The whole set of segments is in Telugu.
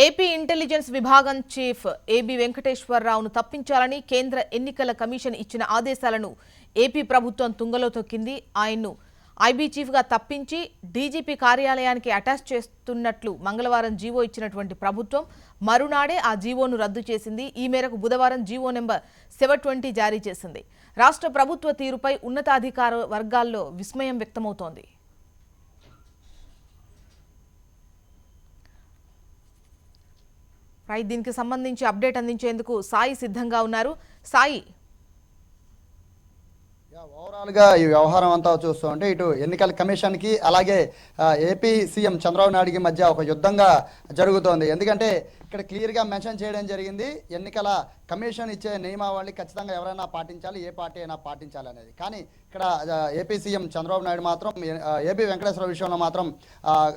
ఏపీ ఇంటెలిజెన్స్ విభాగం చీఫ్ ఏబీ వెంకటేశ్వరరావును తప్పించాలని కేంద్ర ఎన్నికల కమిషన్ ఇచ్చిన ఆదేశాలను ఏపీ ప్రభుత్వం తుంగలో తొక్కింది. ఆయన్ను ఐబీ చీఫ్గా తప్పించి డీజీపీ కార్యాలయానికి అటాచ్ చేస్తున్నట్లు మంగళవారం జీవో ఇచ్చినటువంటి ప్రభుత్వం మరునాడే ఆ జీవోను రద్దు చేసింది. ఈ మేరకు బుధవారం జీవో నెంబర్ 720 జారీ చేసింది. రాష్ట్ర ప్రభుత్వ తీరుపై ఉన్నతాధికార వర్గాల్లో విస్మయం వ్యక్తమవుతోంది. దీనికి సంబంధించి అప్డేట్ అందించేందుకు సాయి సిద్ధంగా ఉన్నారు. సాయి, ఓవరాల్గా ఈ వ్యవహారం అంతా చూస్తూ ఉంటే ఇటు ఎన్నికల కమిషన్కి అలాగే ఏపీ సీఎం చంద్రబాబు నాయుడుకి మధ్య ఒక యుద్ధంగా జరుగుతోంది. ఎందుకంటే ఇక్కడ క్లియర్గా మెన్షన్ చేయడం జరిగింది, ఎన్నికల కమిషన్ ఇచ్చే నియమావళి ఖచ్చితంగా ఎవరైనా పాటించాలి, ఏ పార్టీ అయినా పాటించాలి అనేది. కానీ ఇక్కడ ఏపీ సీఎం చంద్రబాబు నాయుడు మాత్రం ఏబీ వెంకటేశ్వరరావు విషయంలో మాత్రం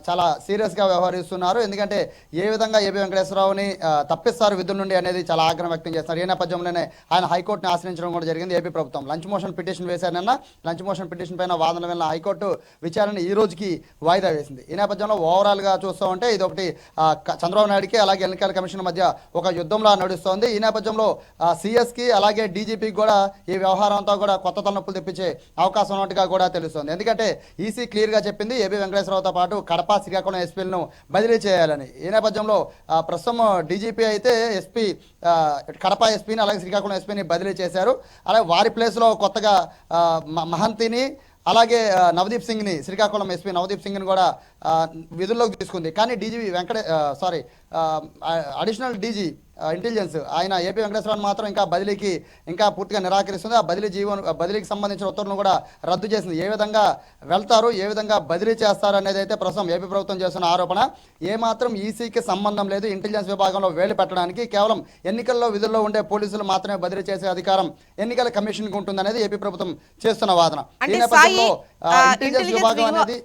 చాలా సీరియస్గా వ్యవహరిస్తున్నారు. ఎందుకంటే ఏ విధంగా ఏబీ వెంకటేశ్వరరావుని తప్పిస్తారు విధుల నుండి అనేది చాలా ఆగ్రహం వ్యక్తం చేస్తున్నారు. ఈ నేపథ్యంలోనే ఆయన హైకోర్టుని ఆశ్రయించడం కూడా జరిగింది. ఏపీ ప్రభుత్వం లంచ్ మోషన్ పిటిషన్ వేశారన్న లంచ్ మోషన్ పిటిషన్ పైన వాదనల వల్ల హైకోర్టు విచారణ ఈ రోజుకి వాయిదా వేసింది. ఈ నేపథ్యంలో ఓవరాల్గా చూస్తూ ఉంటే ఇది ఒకటి చంద్రబాబు నాయుడుకి అలాగే ఎన్నికల కమిషన్ మధ్య ఒక యుద్ధంలా నడుస్తోంది. ఈ నేపథ్యంలో సిఎస్కి అలాగే డీజీపీకి కూడా ఈ వ్యవహారం అంతా కూడా కొత్త తలనొప్పులు తెప్పించే అవకాశం ఉన్నట్టుగా కూడా తెలుస్తోంది. ఎందుకంటే ఈసీ క్లియర్గా చెప్పింది ఏబీ వెంకటేశ్వరరావుతో పాటు కడప శ్రీకాకుళం ఎస్పీలను బదిలీ చేయాలని. ఈ నేపథ్యంలో ప్రస్తుతం డీజీపీ అయితే ఎస్పీ కడప ఎస్పీని అలాగే శ్రీకాకుళం ఎస్పీని బదిలీ చేశారు. అలాగే వారి ప్లేస్లో కొత్తగా మహంతిని అలాగే నవదీప్ సింగ్ని శ్రీకాకుళం ఎస్పీ నవదీప్ సింగ్ని కూడా విధుల్లోకి తీసుకుంది. కానీ డీజీపీ అడిషనల్ డీజీ ఇంటెలిజెన్స్ ఆయన ఏపీ వెంకటేశ్వరరావు మాత్రం ఇంకా పూర్తిగా నిరాకరిస్తుంది. ఆ బదిలీకి సంబంధించిన ఉత్తర్వులను కూడా రద్దు చేసింది. ఏ విధంగా వెళ్తారు, ఏ విధంగా బదిలీ చేస్తారు అనేది అయితే ప్రస్తుతం ఏపీ ప్రభుత్వం చేస్తున్న ఆరోపణ. ఏమాత్రం ఈసీకి సంబంధం లేదు, ఇంటెలిజెన్స్ విభాగంలో వేలు పెట్టడానికి కేవలం ఎన్నికల్లో విధుల్లో ఉండే పోలీసులు మాత్రమే బదిలీ చేసే అధికారం ఎన్నికల కమిషన్కి ఉంటుందనేది ఏపీ ప్రభుత్వం చేస్తున్న వాదన. ఈ నేపథ్యంలో ఇంటెలిజెన్స్ విభాగం అనేది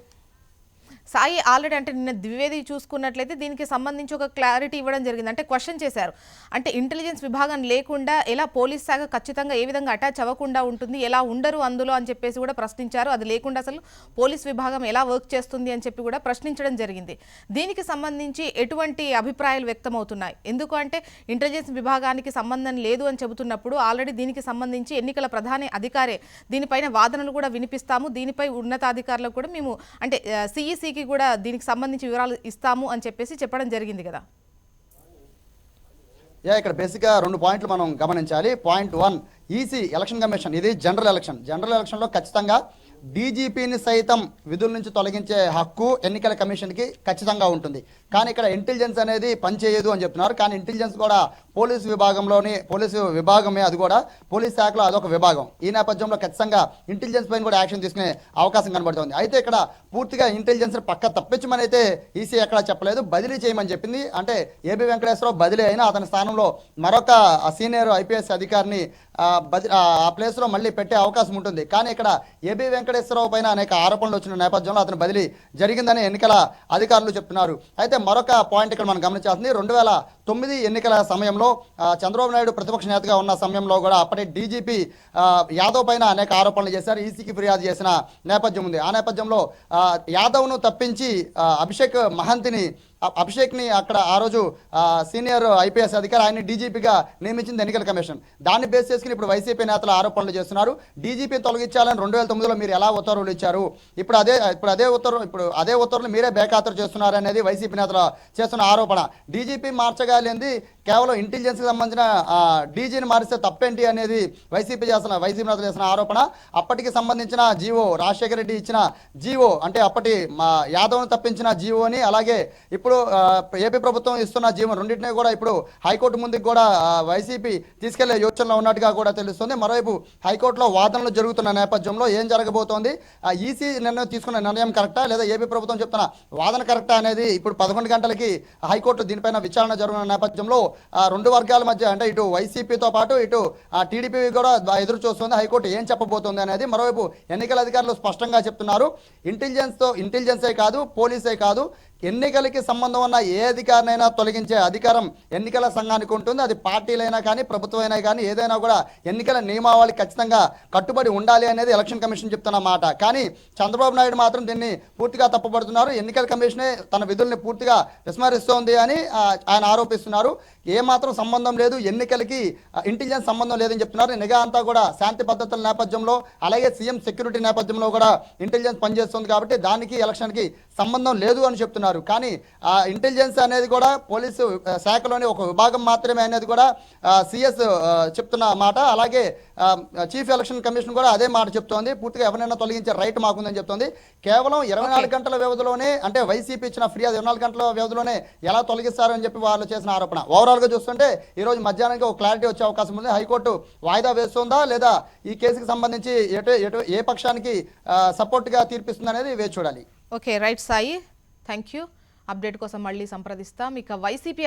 సాయి ఆల్రెడీ అంటే నిన్న ద్వివేది చూసుకున్నట్లయితే దీనికి సంబంధించి ఒక క్లారిటీ ఇవ్వడం జరిగింది. అంటే క్వశ్చన్ చేశారు, అంటే ఇంటెలిజెన్స్ విభాగం లేకుండా ఎలా పోలీస్ శాఖ ఖచ్చితంగా ఏ విధంగా అటాచ్ అవ్వకుండా ఉంటుంది, ఎలా ఉండరు అందులో అని చెప్పేసి కూడా ప్రశ్నించారు. అది లేకుండా అసలు పోలీస్ విభాగం ఎలా వర్క్ చేస్తుంది అని చెప్పి కూడా ప్రశ్నించడం జరిగింది. దీనికి సంబంధించి ఎటువంటి అభిప్రాయాలు వ్యక్తమవుతున్నాయి? ఎందుకు అంటే ఇంటెలిజెన్స్ విభాగానికి సంబంధం లేదు అని చెబుతున్నప్పుడు ఆల్రెడీ దీనికి సంబంధించి ఎన్నికల ప్రధాన అధికారే దీనిపైన వాదనలు కూడా వినిపిస్తాము, దీనిపై ఉన్నతాధికారులకు కూడా మేము అంటే సిఈసి కూడా దీనికి సంబంధించి వివరాలు ఇస్తాము అని చెప్పేసి చెప్పడం జరిగింది కదా. ఇక్కడ బేసిక్గా 2 పాయింట్లు మనం గమనించాలి. పాయింట్ 1, ఈసీ ఎలక్షన్ కమిషన్ ఇది జనరల్ ఎలక్షన్లో ఖచ్చితంగా డీజీపీని సైతం విధుల నుంచి తొలగించే హక్కు ఎన్నికల కమిషన్కి ఖచ్చితంగా ఉంటుంది. కానీ ఇక్కడ ఇంటెలిజెన్స్ అనేది పనిచేయదు అని చెప్తున్నారు. కానీ ఇంటెలిజెన్స్ కూడా పోలీసు విభాగమే, అది కూడా పోలీస్ శాఖలో అదొక విభాగం. ఈ నేపథ్యంలో ఖచ్చితంగా ఇంటెలిజెన్స్ పైన కూడా యాక్షన్ తీసుకునే అవకాశం కనబడుతుంది. అయితే ఇక్కడ పూర్తిగా ఇంటెలిజెన్స్ పక్క తప్పించమని అయితే ఈసీ ఎక్కడా చెప్పలేదు, బదిలీ చేయమని చెప్పింది. అంటే ఏబీ వెంకటేశ్వరరావు బదిలీ అయినా అతని స్థానంలో మరొక సీనియర్ ఐపీఎస్ అధికారిని ఆ ప్లేస్లో మళ్ళీ పెట్టే అవకాశం ఉంటుంది. కానీ ఇక్కడ ఏబీ వెంకటేశ్వరరావు పైన అనేక ఆరోపణలు వచ్చిన నేపథ్యంలో అతను బదిలీ జరిగిందని ఎన్నికల అధికారులు చెప్తున్నారు. అయితే మరొక పాయింట్ ఇక్కడ మనం గమనించాల్సింది, 2009 ఎన్నికల సమయంలో చంద్రబాబు నాయుడు ప్రతిపక్ష నేతగా ఉన్న సమయంలో కూడా అప్పటి డీజీపీ యాదవ్ పైన అనేక ఆరోపణలు చేశారు, ఈసీకి ఫిర్యాదు చేసిన నేపథ్యం ఉంది. ఆ నేపథ్యంలో యాదవ్ను తప్పించి అభిషేక్ని అక్కడ ఆ రోజు సీనియర్ ఐపీఎస్ అధికారి ఆయన్ని డీజీపీగా నియమించింది ఎన్నికల కమిషన్. దాన్ని బేస్ చేసుకుని ఇప్పుడు వైసీపీ నేతలు ఆరోపణలు చేస్తున్నారు. డీజీపీని తొలగించాలని 2009లో మీరు ఎలా ఉత్తర్వులు ఇచ్చారు, ఇప్పుడు అదే ఉత్తర్వులు మీరే బేఖాతరు చేస్తున్నారు అనేది వైసీపీ నేతలు చేస్తున్న ఆరోపణ. డీజీపీ మార్చగాలేంది కేవలం ఇంటెలిజెన్స్కి సంబంధించిన డీజీని మారిస్తే తప్పేంటి అనేది వైసీపీ నేతలు చేసిన ఆరోపణ. అప్పటికి సంబంధించిన జీవో రాజశేఖర రెడ్డి ఇచ్చిన జీవో, అంటే అప్పటి యాదవ్ను తప్పించిన జీవోని అలాగే ఇప్పుడు ఏపీ ప్రభుత్వం ఇస్తున్న జీవో రెండింటినీ కూడా ఇప్పుడు హైకోర్టు ముందుకు కూడా వైసీపీ తీసుకెళ్లే యోచనలో ఉన్నట్టుగా కూడా తెలుస్తుంది. మరోవైపు హైకోర్టులో వాదనలు జరుగుతున్న నేపథ్యంలో ఏం జరగబోతోంది, ఈసీ తీసుకున్న నిర్ణయం కరెక్టా లేదా ఏపీ ప్రభుత్వం చెప్తున్న వాదన కరెక్టా అనేది ఇప్పుడు 11 గంటలకి హైకోర్టు దీనిపైన విచారణ జరుగుతున్న నేపథ్యంలో 2 వర్గాల మధ్య అంటే ఇటు వైసీపీతో పాటు ఇటు టీడీపీ కూడా ఎదురు చూస్తుంది హైకోర్టు ఏం చెప్పబోతోంది అనేది. మరోవైపు ఎన్నికల అధికారులు స్పష్టంగా చెప్తున్నారు, ఇంటెలిజెన్సే కాదు పోలీసే కాదు ఎన్నికలకి సంబంధం ఉన్న ఏ అధికారినైనా తొలగించే అధికారం ఎన్నికల సంఘానికి ఉంటుంది. అది పార్టీలైనా కానీ ప్రభుత్వం అయినా కానీ ఏదైనా కూడా ఎన్నికల నియమావళి ఖచ్చితంగా కట్టుబడి ఉండాలి అనేది ఎలక్షన్ కమిషన్ చెప్తున్న మాట. కానీ చంద్రబాబు నాయుడు మాత్రం దీన్ని పూర్తిగా తప్పుపడుతున్నారు. ఎన్నికల కమిషనే తన విధుల్ని పూర్తిగా విస్మరిస్తోంది అని ఆయన ఆరోపిస్తున్నారు. ఏమాత్రం సంబంధం లేదు, ఎన్నికలకి ఇంటెలిజెన్స్ సంబంధం లేదని చెప్తున్నారు. నిఘా అంతా కూడా శాంతి భద్రతల నేపథ్యంలో అలాగే సీఎం సెక్యూరిటీ నేపథ్యంలో కూడా ఇంటెలిజెన్స్ పనిచేస్తుంది కాబట్టి దానికి ఎలక్షన్కి సంబంధం లేదు అని చెప్తున్నారు. కానీ ఆ ఇంటెలిజెన్స్ అనేది కూడా పోలీసు శాఖలోని ఒక విభాగం మాత్రమే అనేది కూడా సిఎస్ చెప్తున్న మాట. అలాగే చీఫ్ ఎలక్షన్ కమిషన్ కూడా అదే మాట చెప్తోంది. పూర్తిగా ఎవరైనా తొలగించే రైట్ మాకుందని చెప్తోంది. కేవలం 24 గంటల వ్యవధిలోనే, అంటే వైసీపీ ఇచ్చిన ఫిర్యాదు 24 గంటల వ్యవధిలోనే ఎలా తొలగిస్తారని చెప్పి వాళ్ళు చేసిన ఆరోపణ. ఓవరాల్గా చూస్తుంటే ఈ రోజు మధ్యాహ్నానికి ఒక క్లారిటీ వచ్చే అవకాశం ఉంది. హైకోర్టు వాయిదా వేస్తుందా లేదా ఈ కేసుకి సంబంధించి ఏ పక్షానికి సపోర్ట్గా తీర్పిస్తుంది అనేది వేచి చూడాలి. Okay, right Sai, thank you. Update కోసం మళ్ళీ సంప్రదిస్తాం. ఇక వైసీపీ